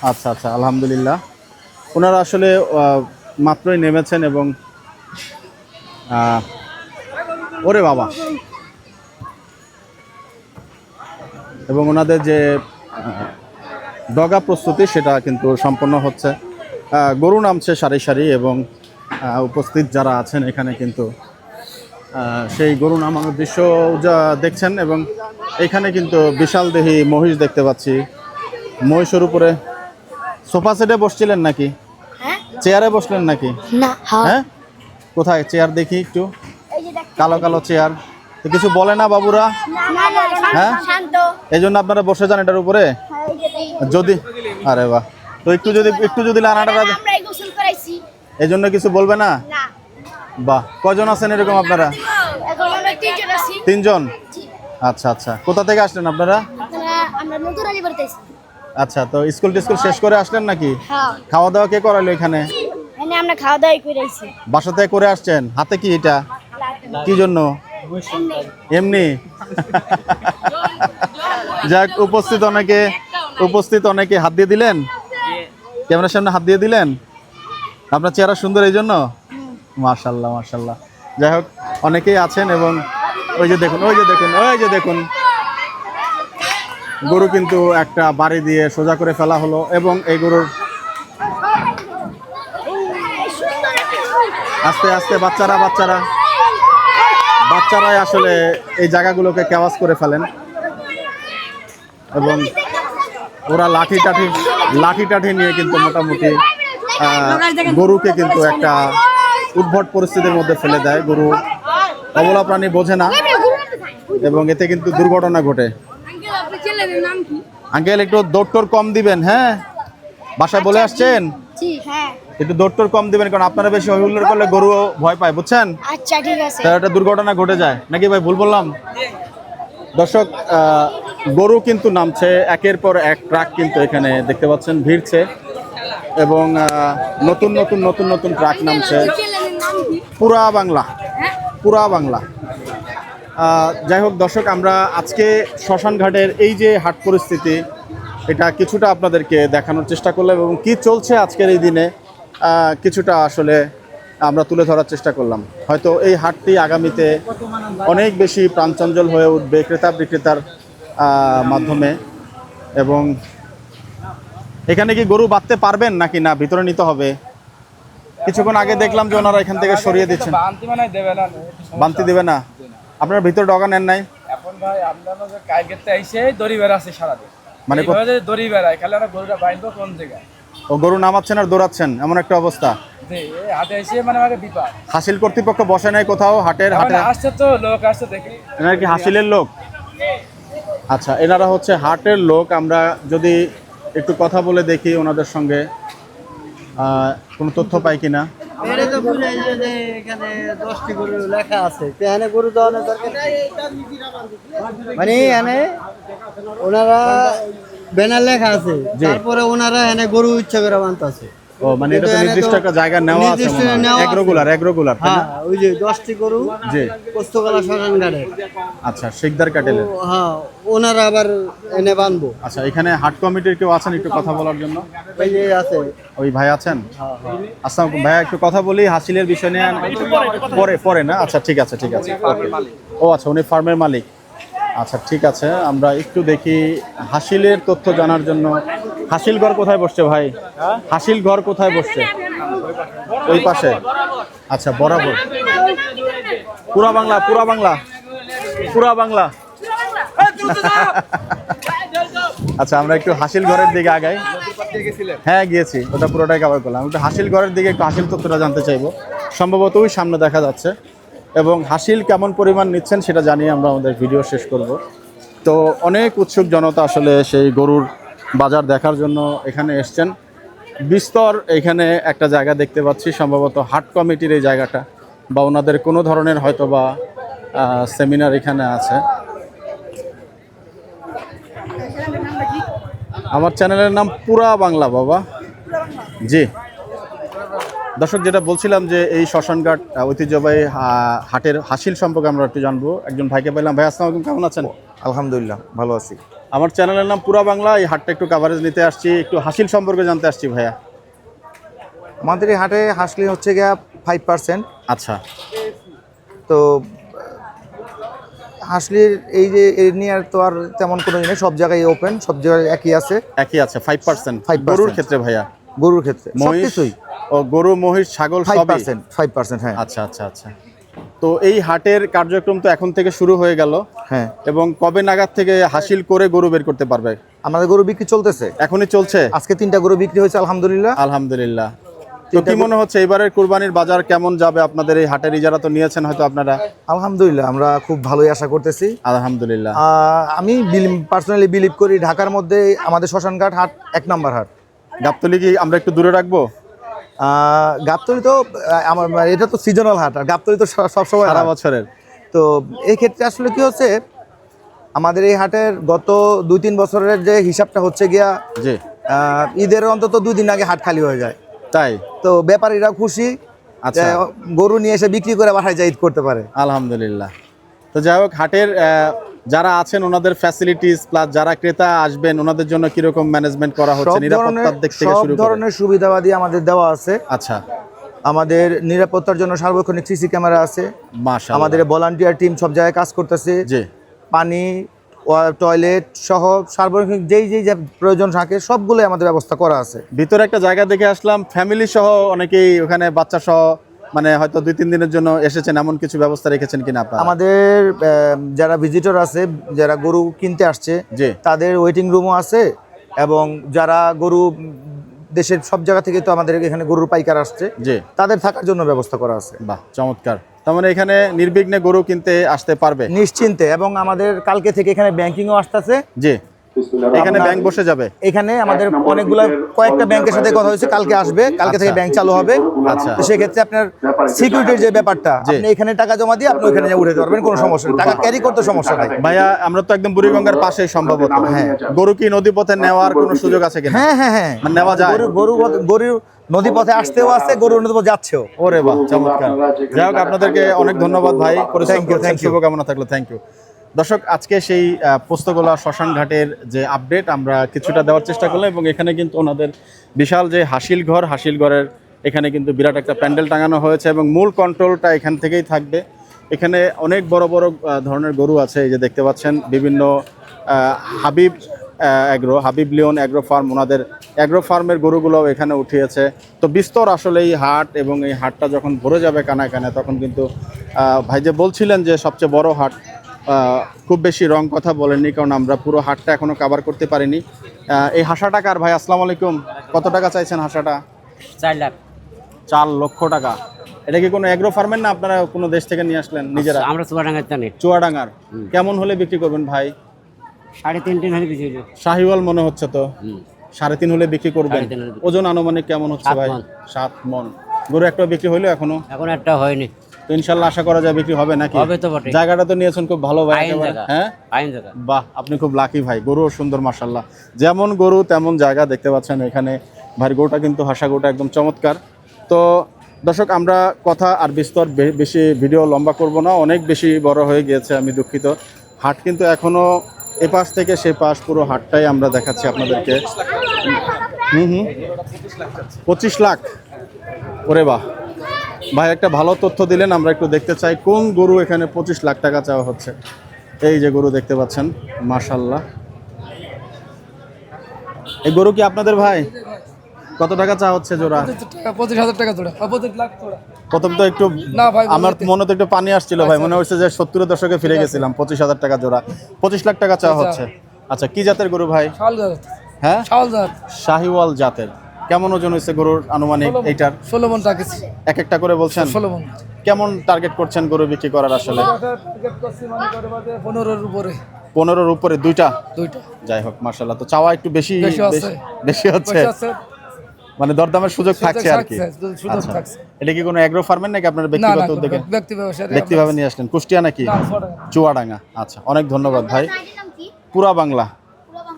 আচ্ছা আচ্ছা, আলহামদুলিল্লাহ। ওনারা আসলে মাত্রই নেমেছেন এবং ওরে বাবা, এবং ওনাদের যে ডগা প্রস্তুতি সেটা কিন্তু সম্পন্ন হচ্ছে। গরু নামছে সারি সারি এবং উপস্থিত যারা আছেন এখানে কিন্তু সেই গরু নামানোর দৃশ্য যা দেখছেন। এবং এখানে কিন্তু বিশাল দেহী মহিষ দেখতে পাচ্ছি। মহিষের উপরে সোফা সেটে বসছিলেন নাকি? চেয়ারে বসলেন নাকি? হ্যাঁ, কোথায় চেয়ার দেখি একটু? কালো কালো চেয়ার, তো কিছু বলে না বাবুরা? হ্যাঁ, এই জন্য আপনারা বসে যান এটার উপরে? যদি আরে বাহ, তো একটু যদি লানাটা এই জন্য কিছু বলবে না? বাহ, কজন আছেন এরকম আপনারা? 3 জন। আচ্ছা আচ্ছা, কোথা থেকে আসলেন আপনারা? আচ্ছা, তো স্কুল টিস্কুল শেষ করে আসলেন নাকি? খাওয়া দাওয়া কে করাইলো এখানে? আমরা খাওয়া দাওয়া করে আইছি। বাসা থেকে করে আসছেন? হাতে কি এটা, কি জন্য? এমনি। যাক, উপস্থিত অনেকে হাত দিয়ে দিলেন, ক্যামেরার সামনে হাত দিয়ে দিলেন। আপনার চেহারা সুন্দর এই জন্য? মাশাআল্লাহ মাশাআল্লাহ। যাই হোক, অনেকেই আছেন এবং ওই যে দেখুন গরু কিন্তু একটা বাড়ি দিয়ে সোজা করে ফেলা হলো এবং এই গরুর আস্তে আস্তে বাচ্চারাই আসলে এই জায়গাগুলোকে কেওয়াজ করে ফেলেন এবং ওরা লাঠি টাঠি নিয়ে কিন্তু মোটামুটি গরুকে কিন্তু একটা উদ্ভট পরিস্থিতির মধ্যে ফেলে দেয়। গরু অবলা প্রাণী বোঝে না এবং এতে কিন্তু দুর্ঘটনা ঘটে। আঙ্কেল, একটু দৌড় কম দিবেন। হ্যাঁ, বাসায় বলে আসছেন একটু দৌড় কম দিবেন, কারণ আপনারা বেশি হইহুল্লোড় করলে গরু ভয় পায়, বুঝছেন? আচ্ছা ঠিক আছে। তাহলে একটা দুর্ঘটনা ঘটে যায় নাকি ভাই, ভুল বললাম? দর্শক, গরু কিন্তু নামছে একের পর এক, ট্রাক কিন্তু এখানে দেখতে পাচ্ছেন ভিড়ছে এবং নতুন ট্রাক নামছে। পুরা বাংলা। যাই হোক দর্শক, আমরা আজকে শ্মশানঘাটের এই যে হাট পরিস্থিতি, এটা কিছুটা আপনাদেরকে দেখানোর চেষ্টা করলাম এবং কি চলছে আজকের এই দিনে কিছুটা আসলে আমরা তুলে ধরার চেষ্টা করলাম। হয়তো এই হাটটি আগামীতে অনেক বেশি প্রাণচঞ্চল হয়ে উঠবে ক্রেতা বিক্রেতার মাধ্যমে। এবং এখানে কি গরু বাঁধতে পারবেন নাকি না ভিতরে নিতে হবে? কিছুক্ষণ আগে দেখলাম যে ওনারা এখান থেকে সরিয়ে দিচ্ছেন। বান্তি দেবে না? আপনারা ভিতরে ডগা নেন নাই? এখন ভাই আপনারা যে কালকেতে আইছে দড়ি বেড়া আছে সারাদিন, মানে দড়ি বেড়ায় খালি আমরা গরুটা বাইন্ধব কোন জায়গায়? ও গরু নামাচ্ছেন আর দৌড়াচ্ছেন, এমন একটা অবস্থা। হাটে এসে মানে আমাকে বিপদ। হাসিল কর্তৃপক্ষ বসে নাই কোথাও হাটে? আসছে তো লোক আসছে দেখি। এনার কি হাসিলের লোক? আচ্ছা, এনারা হচ্ছে হাটের লোক। আমরা যদি একটু কথা বলে দেখি ওনাদের সঙ্গে কোনো তথ্য পাই কিনা। এখানে 10টি গরু লেখা আছে, এখানে গরু দেওয়ানোর দরকার নেই। মানে এখানে ওনারা ব্যানার লেখা আছে, তারপরে ওনারা এখানে গরু ইচ্ছা করে বানতেছে। ও মানে এটা তো নির্দিষ্ট একটা জায়গা নেওয়া আছে, এগ্রোগুলার তাই না? হ্যাঁ, ওই যে 10টি গরু জি, পোস্তগোলা শ্মশান ঘাটে। আচ্ছা, শিকদার কাটেলের। হ্যাঁ, ওনারা আবার এনে বানবো। আচ্ছা, এখানে হাট কমিটির কেউ আছেন একটু কথা বলার জন্য? ওই যে আছে, ওই ভাই আছেন? আসসালামু আলাইকুম ভাইয়া, একটু কথা বলি হাসিলের বিষয় নিয়ে। পরে না? আচ্ছা, ঠিক আছে। ও আচ্ছা, উনি ফার্মের মালিক। আচ্ছা, ঠিক আছে, আমরা একটু দেখি হাসিলের তথ্য জানার জন্য। হাসিল ঘর কোথায় বসছে ভাই? হাসিল ঘর কোথায় বসছে? ওই পাশে। আচ্ছা, বরাবর। পুরা বাংলা। আচ্ছা, আমরা একটু হাসিল ঘরের দিকে আগাই। হ্যাঁ, গিয়েছি, ওটা পুরোটাই কভার করলাম। একটু হাসিল ঘরের দিকে একটু হাসিল তথ্যটা জানতে চাইবো। সম্ভবত ওই সামনে দেখা যাচ্ছে, এবং হাসিল কেমন পরিমাণ নিচ্ছেন সেটা জানিয়ে আমরা আমাদের ভিডিও শেষ করব। তো অনেক উৎসুক জনতা আসলে সেই গরুর বাজার দেখার জন্য এখানে এসছেন। বিস্তর এখানে একটা জায়গা দেখতে পাচ্ছি, সম্ভবত হাট কমিটির এই জায়গাটা, বা ওনাদের কোনো ধরনের হয়তো বা সেমিনার এখানে আছে। আমার চ্যানেলের নাম পুরা বাংলা বাবা। জি দর্শক, যেটা বলছিলাম যে এই শ্মশানঘাট ঐতিহ্যবাহী হাটের হাসিল সম্পর্কে আমরা একটু জানবো। একজন ভাইকে পেলাম। ভাই আসসালামু আলাইকুম, কেমন আছেন? আলহামদুলিল্লাহ, ভালো আছি। আমার চ্যানেলের নাম পুরা বাংলা। এই হাটটা একটু কাভারেজ নিতে আসছি, একটু হাসিল সম্পর্কে জানতে আসছি ভাইয়া। আমাদের এই হাটে হাসলি হচ্ছে গিয়া 5%। আচ্ছা, তো হাসলির এই যে এর নিয়ে আর তো আর তেমন কোনো নেই, সব জায়গায় ওপেন, সব জায়গায় একই আছে। 5%। 5% গরুর ক্ষেত্রে ভাইয়া? গরুর ক্ষেত্রে মহিষ, সবকিছুই ও গরু মহিষ ছাগল সবই 5%। হ্যাঁ। আচ্ছা। তো এই হাটের কার্যক্রম তো এখন থেকে শুরু হয়ে গেল। হ্যাঁ। এবং কবে নাগাদ থেকে হাসিল করে গরু বের করতে পারবে? আমাদের গরু বিক্রি চলতেছে, এখনই চলছে। আজকে 3টা গরু বিক্রি হয়েছে, আলহামদুলিল্লাহ। তো কি মনে হচ্ছে এবারের কুরবানির বাজার কেমন যাবে আপনাদের এই হাটের? ইজারা তো নিয়েছেন হয়তো আপনারা। আলহামদুলিল্লাহ, আমরা খুব ভালোই আশা করতেছি, আলহামদুলিল্লাহ। আমি পার্সোনালি বিলিভ করি ঢাকার মধ্যে আমাদের শ্মশানঘাট হাট 1 নম্বর হাট। গাবতলী কি আমরা একটু দূরে রাখবো? গাবতলী তো আমার এটা তো সিজনাল হাট, আর গাবতলী তো সবসময় সারা বছরের। তো এই ক্ষেত্রে আসলে কি হচ্ছে, আমাদের এই হাটের গত 2-3 বছরের যে হিসাবটা হচ্ছে গিয়া, জি, ঈদের অন্তত 2 দিন আগে হাট খালি হয়ে যায়। তাই তো ব্যাপারীরা খুশি, আচ্ছা, গরু নিয়ে এসে বিক্রি করে বাসায় যা ঈদ করতে পারে। আলহামদুলিল্লাহ। তো যাই হোক, হাটের যারা আছেন ওনাদের ফ্যাসিলিটিস প্লাস যারা ক্রেতা আসবেন ওনাদের জন্য কিরকম ম্যানেজমেন্ট করা হচ্ছে? নিরাপত্তার দিক থেকে শুরু সব করে ধরনের সুবিধাবাদী আমাদের দেওয়া আছে। আচ্ছা, আমাদের নিরাপত্তার জন্য সার্বক্ষণিক সিসি ক্যামেরা আছে। মাশাআল্লাহ। আমাদের ভলান্টিয়ার টিম সব জায়গায় কাজ করতেছে। জি, পানি, টয়লেট সহ সার্বক্ষণিক যেই যা প্রয়োজন থাকে সবগুলোই আমাদের ব্যবস্থা করা আছে। ভিতরে একটা জায়গা দেখে আসলাম, ফ্যামিলি সহ অনেকেই ওখানে বাচ্চা সহ, মানে হয়তো 2-3 দিনের জন্য এসেছেন, এমন কিছু ব্যবস্থা রেখেছেন কিনা আপনারা? আমাদের যারা ভিজিটর আছে, যারা গরু কিনতে আসছে, জি, তাদের ওয়েটিং রুমও আছে, এবং যারা গরু দেশের সব জায়গা থেকে তো আমাদের এখানে গরুর পাইকার আসছে, জি, তাদের থাকার জন্য ব্যবস্থা করা আছে। বাহ, চমৎকার। তার মানে এখানে নির্বিঘ্নে গরু কিনতে আসতে পারবে নিশ্চিন্তে। এবং আমাদের কালকে থেকে এখানে ব্যাংকিংও আসতেছে। জি, এখানে ব্যাংক বসে যাবে। এখানে আমাদের কয়েকটা ব্যাংকের সাথে কথা হয়েছে, কালকে আসবে, কালকে থেকে ব্যাংক চালু হবে। আচ্ছা, তো সেক্ষেত্রে আপনার সিকিউরিটির যে ব্যাপারটা, আপনি এখানে টাকা জমা দিয়ে আপনি ওখানে উঠাতে পারবেন, কোনো সমস্যা নেই, টাকা ক্যারি করতে সমস্যা নেই। ভাইয়া, আমরা তো একদম বুড়িগঙ্গার পাশেই সম্ভবত। হ্যাঁ। গরু কি নদীপথে নেওয়ার কোনো সুযোগ আছে কিনা? হ্যাঁ, মানে নেওয়া যায়? গরু নদী পথে আসতেও আছে, গরু নদী পথে যাচ্ছেও। ওরে বাহ, চমৎকার। যাই হোক, আপনাদেরকে অনেক ধন্যবাদ ভাই, পরিশ্রম করছেন, শুভকামনা থাকলো। Thank you. দর্শক, আজকে সেই পোস্তগোলা শ্মশান ঘাটের যে আপডেট আমরা কিছুটা দেওয়ার চেষ্টা করলাম, এবং এখানে কিন্তু ওনাদের বিশাল যে হাসিল ঘরের এখানে কিন্তু বিরাট একটা প্যান্ডেল টাঙানো হয়েছে, এবং মূল কন্ট্রোলটা এখান থেকেই থাকবে। এখানে অনেক বড় বড় ধরনের গরু আছে, এই যে দেখতে পাচ্ছেন বিভিন্ন হাবিব লিওন অ্যাগ্রো ফার্ম, ওনাদের অ্যাগ্রো ফার্মের গরুগুলোও এখানে উঠিয়েছে। তো বিস্তর আসলে এই হাট, এবং এই হাটটা যখন ভরে যাবে কানায় কানায়, তখন কিন্তু ভাই যে বলছিলেন যে সবচেয়ে বড় হাট, খুব বেশি রং কথা বলেননি, কারণ আমরা পুরো হাটটা এখনও কভার করতে পারিনি। এই হাঁসাটা কার ভাই? আসসালামু আলাইকুম। কত টাকা চাইছেন হাঁসাটা? 4 লাখ। 4 লক্ষ টাকা। এটা কি কোনো অ্যাগ্রো ফার্মের না আপনারা কোনো দেশ থেকে নিয়ে আসলেন নিজেরা? আমরা চুয়াডাঙ্গার জানি। চুয়াডাঙ্গার। কেমন হলে বিক্রি করবেন ভাই? 3.5 হলে বেশি হইলো। শাহিওয়াল মনে হচ্ছে তো, 3.5 হলে বিক্রি করবেন। 3.5 হলে বিক্রি। ওজন আনুমানিক কেমন হচ্ছে 7 ভাই? মণ। 7 মণ। গরু একটা বিক্রি হইলো এখনো? এখন একটা হয়নি, তো ইনশাল্লাহ আশা করা যায় বিক্রি হবে নাকি? হবে তো বটে। জায়গাটা তো নিয়েছেন খুব ভালো ভাই ফাইন একেবারে। জায়গা, হ্যাঁ ফাইন জায়গা। বাহ, আপনি খুব লাকি ভাই। গরুও সুন্দর মাশাল্লাহ, যেমন গরু তেমন জায়গা দেখতে পাচ্ছেন এখানে। ভাই গরুটা কিন্তু হাসা গরুটা একদম চমৎকার। তো দর্শক, আমরা কথা আর বিস্তর বেশি ভিডিও লম্বা করব না, অনেক বেশি বড় হয়ে গিয়েছে, আমি দুঃখিত। হাট কিন্তু এখনো এ পাশ থেকে সে পাশ পুরো হাটটাই আমরা দেখাচ্ছি আপনাদেরকে। 25 লাখ, ওরে বাহ ভাই, একটা ভালো তথ্য দিলেন। আমরা একটু দেখতে চাই কোন গরু এখানে 25 লাখ টাকা চাওয়া হচ্ছে। এই যে গরু দেখতে পাচ্ছেন মাশাল্লাহ। এই গরু কি আপনাদের ভাই? কত টাকা চাওয়া হচ্ছে জোড়া? 25,000 টাকা জোড়া, 25 লাখ জোড়া। প্রথম তো একটু না ভাই, আমার মনে তো একটু পানি আসছিল ভাই, মনে হচ্ছে যে 70-এর দশকে ফিরে গেছিলাম। 25,000 টাকা জোড়া, 25 লাখ টাকা চাওয়া হচ্ছে। আচ্ছা, কি জাতের গরু ভাই? হ্যাঁ, শাহিওয়াল জাতের। কেমন ওজন হয়েছে গরুর আনুমানিক এইটার? 16 মণ টাকা, এক একটা করে বলছেন? 16 মণ। কেমন টার্গেট করছেন গরু বিক্রি করার আসলে? 15-এর উপরে। 15-এর উপরে দুইটা? দুইটা। যাই হোক মাশাআল্লাহ। তো চাওয়া একটু বেশি বেশি হচ্ছে, আছে, মানে দরদামের সুযোগ থাকছে আর কি। সুযোগ আচ্ছা, থাকছে। এটা কি কোনো এগ্রো ফার্মের নাকি আপনার ব্যক্তিগত উদ্যোগে? ব্যক্তিভাবে নিয়ে আসলেন? কুষ্টিয়া নাকি চুয়াডাঙ্গা? আচ্ছা, অনেক ধন্যবাদ ভাই। পুরা বাংলা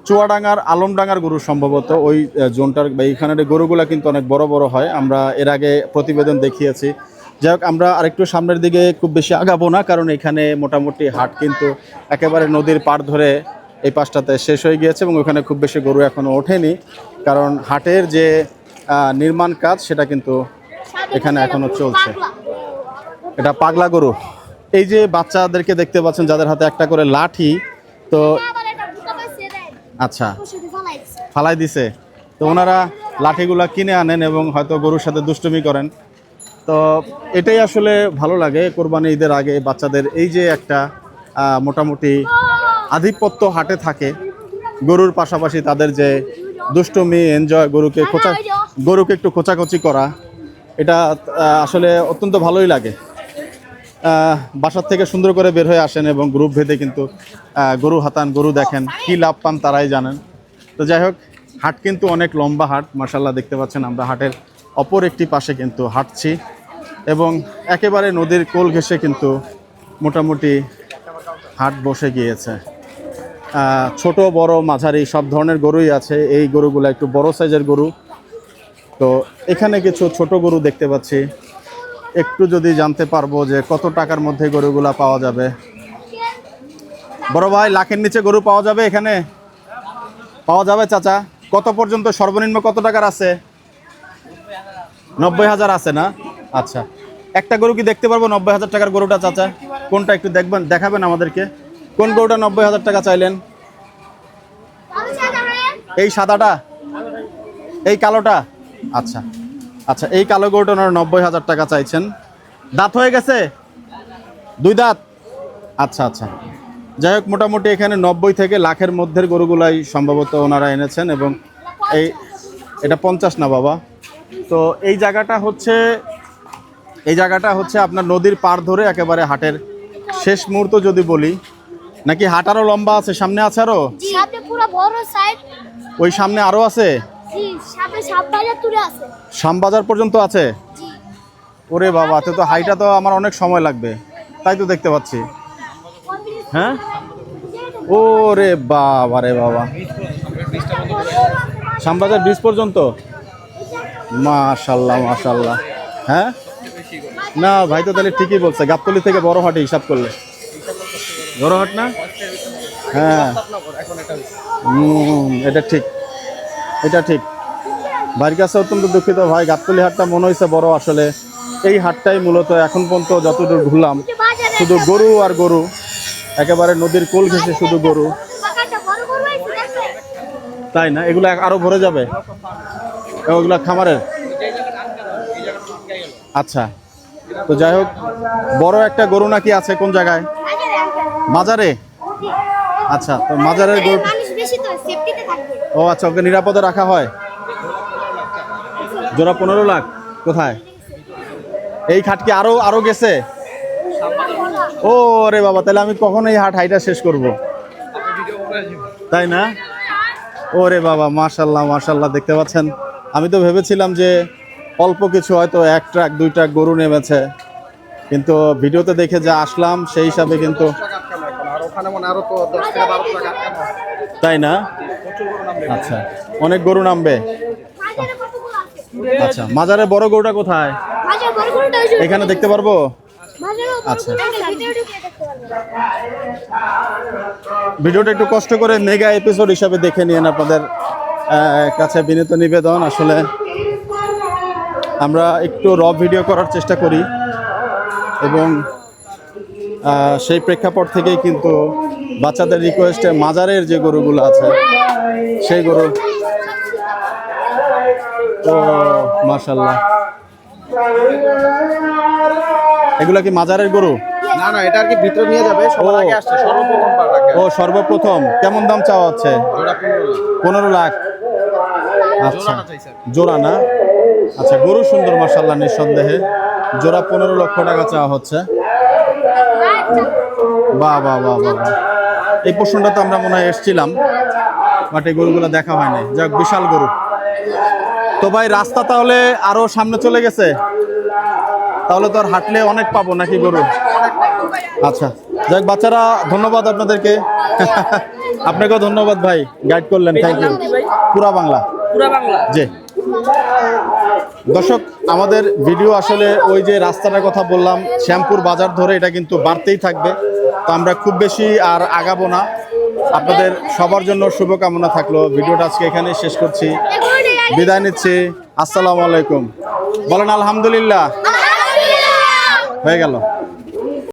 চুয়াডাঙ্গার আলমডাঙ্গার গরু সম্ভবত ওই জোনটার, এইখানের গরুগুলা কিন্তু অনেক বড় বড় হয়, আমরা এর আগে প্রতিবেদন দেখিয়েছি। যাই হোক, আমরা আরেকটু সামনের দিকে খুব বেশি আগাবো না, কারণ এখানে মোটামুটি হাট কিন্তু একেবারে নদীর পাড় ধরে এই পাশটাতে শেষ হয়ে গিয়েছে এবং ওখানে খুব বেশি গরু এখনও ওঠেনি, কারণ হাটের যে নির্মাণ কাজ সেটা কিন্তু এখানে এখনও চলছে। এটা পাগলা গরু। এই যে বাচ্চাদেরকে দেখতে পাচ্ছেন যাদের হাতে একটা করে লাঠি, তো আচ্ছা ফালাই দিছে, তো ওনারা লাঠিগুলা কিনে আনেন এবং হয়তো গরুর সাথে দুষ্টুমি করেন। তো এটাই আসলে ভালো লাগে কোরবানি ঈদের আগে বাচ্চাদের এই যে একটা মোটামুটি আধিপত্য হাটে থাকে, গরুর পাশাপাশি তাদের যে দুষ্টুমি, এনজয়, গরুকে একটু খোঁচাখুচি করা, এটা আসলে অত্যন্ত ভালোই লাগে। বাসার থেকে সুন্দর করে বের হয়ে আসেন এবং গ্রুপ ভেদে কিন্তু গরু হাতান, গরু দেখেন, কি লাভ পান তারাই জানেন। তো যাই হোক, হাট কিন্তু অনেক লম্বা হাট মাশাআল্লাহ, দেখতে পাচ্ছেন। আমরা হাটের অপর একটি পাশে কিন্তু হাঁটছি এবং একেবারে নদীর কোল ঘেঁষে কিন্তু মোটামুটি হাট বসে গিয়েছে। ছোট বড় মাঝারি সব ধরনের গরুই আছে। এই গরুগুলো একটু বড় সাইজের গরু। তো এখানে কিছু ছোট গরু দেখতে পাচ্ছি, একটু যদি জানতে পারবো যে কত টাকার মধ্যে গরুগুলা পাওয়া যাবে। বড় ভাই, লাখের নিচে গরু পাওয়া যাবে এখানে? পাওয়া যাবে চাচা? কত পর্যন্ত সর্বনিম্ন কত টাকার আছে? 90,000 আছে না? আচ্ছা, একটা গরু কি দেখতে পারবো 90,000 টাকার গরুটা চাচা? কোনটা একটু দেখাবেন আমাদেরকে? কোন গরুটা 90,000 টাকা চাইলেন? এই সাদাটা, এই কালোটা? আচ্ছা আচ্ছা, এই কালো গরুটা 90,000 টাকা চাইছেন। দাঁত হয়ে গেছে? 2 দাঁত? আচ্ছা আচ্ছা, যাই হোক, মোটামুটি এখানে 90 থেকে লাখের মধ্যের গরুগুলাই সম্ভবত ওনারা এনেছেন এবং এটা 50 না বাবা। তো এই জায়গাটা হচ্ছে আপনার নদীর পাড় ধরে একেবারে হাটের শেষ মুহূর্ত যদি বলি, নাকি হাট আরো লম্বা আছে? সামনে আছে আরো? ওই সামনে আরো আছে? শ্যামবাজার পর্যন্ত আছে? ওরে বাবা, তো হাইটা তো আমার অনেক সময় লাগবে, তাই তো দেখতে পাচ্ছি। হ্যাঁ, ওরে বাবা রে বাবা, শ্যামবাজার ব্রিজ পর্যন্ত? মাশাল্লাহ মাশাল্লাহ। হ্যাঁ, না ভাই তো তাহলে ঠিকই বলছে, গাবতলী থেকে বড় হাটে হিসাব করলে বড় হাট না? হ্যাঁ, এটা ঠিক, এটা ঠিক। ভাইয়ের কাছে অত্যন্ত দুঃখিত ভাই, গাবতলী হাটটা মনে হয়েছে বড়, আসলে এই হাটটাই মূলত এখন পর্যন্ত যতদূর ঘুরলাম শুধু গরু আর গরু, একেবারে নদীর কোল ঘেঁষে শুধু গরু। তাই না? এগুলো আরো ভরে যাবে, ওগুলো খামারের? আচ্ছা, তো যাই হোক, বড় একটা গরু নাকি আছে কোন জায়গায়? মাজারে? আচ্ছা, তো মাজারের গরু। ও আচ্ছা, ওকে নিরাপদে রাখা হয়। জোড়া 15 লাখ? কোথায়? এই হাট কি আরো গেছে? ও রে বাবা, তাহলে আমি কখন এই হাইটা শেষ করব? তাই না? ওরে বাবা, মাশাল্লাহ মাশাল্লাহ, দেখতে পাচ্ছেন আমি তো ভেবেছিলাম যে অল্প কিছু হয়তো 1 ট্রাক 2 ট্রাক গরু নেমেছে, কিন্তু ভিডিওতে দেখে যা আসলাম সেই হিসাবে কিন্তু তাই না? আচ্ছা, অনেক গরু নামবে। আচ্ছা, মাজারে বড় গরুটা কোথায়? এখানে দেখতে পারবো? আচ্ছা, ভিডিওটা একটু কষ্ট করে মেগা এপিসোড হিসাবে দেখে নিন, আপনাদের কাছে বিনীত নিবেদন। আসলে আমরা একটু র ভিডিও করার চেষ্টা করি এবং সেই প্রেক্ষাপট থেকেই কিন্তু বাচ্চাদের রিকোয়েস্টে মাজারের যে গরুগুলো আছে সেই গরু। ও মাশাআল্লাহ, এগুলা কি মাজারের গরু? না না, এটা আর কি ভিতরে নিয়ে যাবে, সবার আগে আসছে, সর্বপ্রথম বার রাখে। ও সর্বপ্রথম। কেমন দাম চাওয়া হচ্ছে? 15 লাখ। আচ্ছা, জোড়া না? আচ্ছা, গরু সুন্দর মাশাআল্লাহ, নিঃসন্দেহে। জোড়া 15 লক্ষ টাকা চাওয়া হচ্ছে। বাহ বাহ বাহ বাহ, এই পোর্শনটা তো আমরা মনে হয় এসেছিলাম, বাট এই গরুগুলো দেখা হয়নি। যাক, বিশাল গরু। তো ভাই, রাস্তা তাহলে আরো সামনে চলে গেছে, তাহলে তো আর হাঁটলে অনেক পাবো নাকি গরু? আচ্ছা, যাক বাচ্চারা, ধন্যবাদ আপনাদেরকে। আপনাকেও ধন্যবাদ ভাই, গাইড করলেন, থ্যাংক ইউ। পুরা বাংলা। জি দর্শক, আমাদের ভিডিও আসলে ওই যে রাস্তাটার কথা বললাম, শ্যামপুর বাজার ধরে এটা কিন্তু বাড়তেই থাকবে। তো আমরা খুব বেশি আর আগাবো না, আপনাদের সবার জন্য শুভকামনা থাকলো। ভিডিওটা আজকে এখানে শেষ করছি, বিদায় নিচ্ছি। আসসালামু আলাইকুম। বলেন আলহামদুলিল্লাহ। হয়ে গেল।